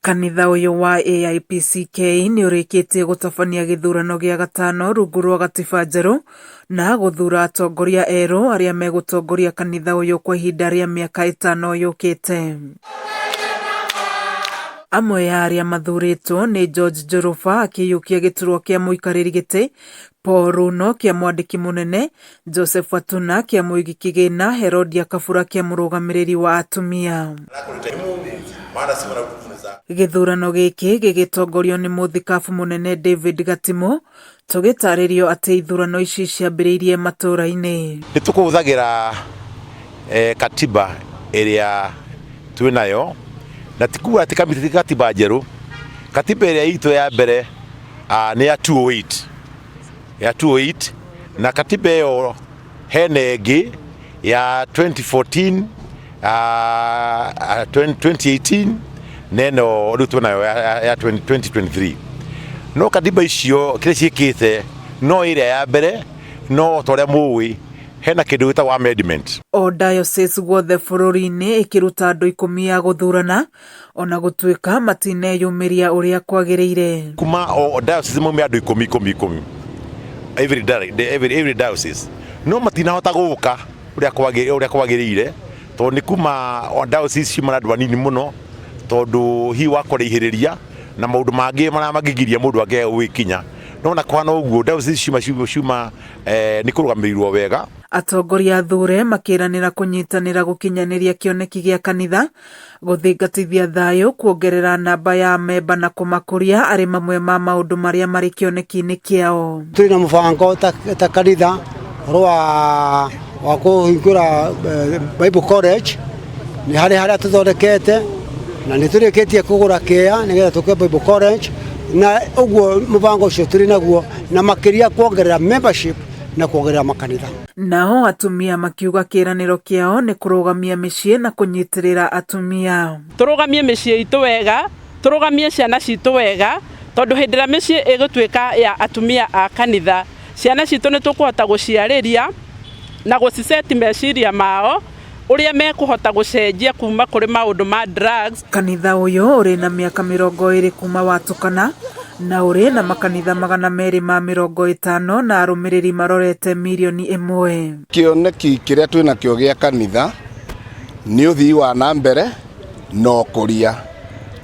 Kanitha uyu wa AIPCK ni urikitie gutabania githurano gia gatano rungu rwa gatiba njeru na guthura atongoria eru aria megutongoria kanitha uyu kwa ihinda ria miaka 5 yukite. Amwe ya aria mathuritwo ni George Njoroba akiyukia giturwa kia muikariri giti, Paul Runo kia mwandiki munene, Joseph Watuna kia muigi kigina, Herodia Kabura kia murugamiriri wa atumia. Githurano giki gigitongorio ni muthikabu munene David Gatimo, tugitaririo ati ithurano ici ciambiriirie matura-ini. Nitukuthagira katiba iria twinayo na tikuwa ati katiba njeru. Katiba iria itu ya mbere ni ya 208 na katiba iyo hene ingi ya 2014 2018 neno rutu nayo ya 2023. No katiba icio kire ciikite no iria ya mbere no toria muwi hena kindu gita wa amendment. O diocese guothe bururi-ini ikiruta andu 10 ya guthurana ona gutuika matineyumiria uria kwagiriire. Kuma o diocese mumia andu 10 every diocese no matinahota guka uria kwagiriire to ni kuma o diocese cimara andu anini muno tondu hi wakorihiriria na maundu mangi maria magigiria mundu age wikinya no na kwana uguo diocese cima ni kurugamirirwo wega. Atongoria athure makiranira kunyitanira gukinyaniria kioneki gia kanitha guthingatithia thayo, kuongerera namba ya memba na kumakuria ari mamwe ma maundu maria mari kioneki-ini kiao. Turi na mubango ta kanitha wa kuhingura Bible College ni haria tuthondekete na ni turikitie kugura kia nigetha tuke Bible College na uguo mubango ucio turi naguo na makiria kuongerera membership na kuongerera makanitha. Nao atumia makiuga kiraniro kiao ni kurugamia micii na kunyitirira atumia. Turugamie micii itu wega, turugamie ciana citu wega tondu hindira micii igutwika ya atumia a kanitha, ciana citu ni tukuhota guciariria na guciceti meciria mao uria mekuhota gucenjia kuma kuri maundu ma drugs. Kanitha uyu uri na miaka 20 kuma watukana na uri na makanitha 250 na arumiriri marorete milioni 1. Kioneki kiria twina kio gia kanitha ni uthii wa na mbere no kuria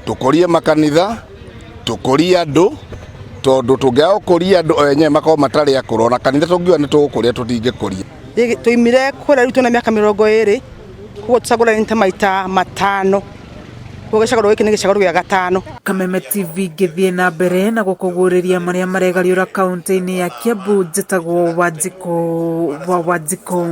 tukurie makanitha tukurie andu tondu tungea kuria andu enye makao matari akuro na kanitha tungiwa ni tugukuria tutingikuria. Tuimire kura ritu na miaka 20 kuo tusagura nta maita 5 gugicagoro giki ni gicagoro gia gatano. Kameme TV githie na mbere na gukuguriria maria maregariura kaunti-ini ya Kiambu. Njitagwo Wanjiko wa Wanjiko.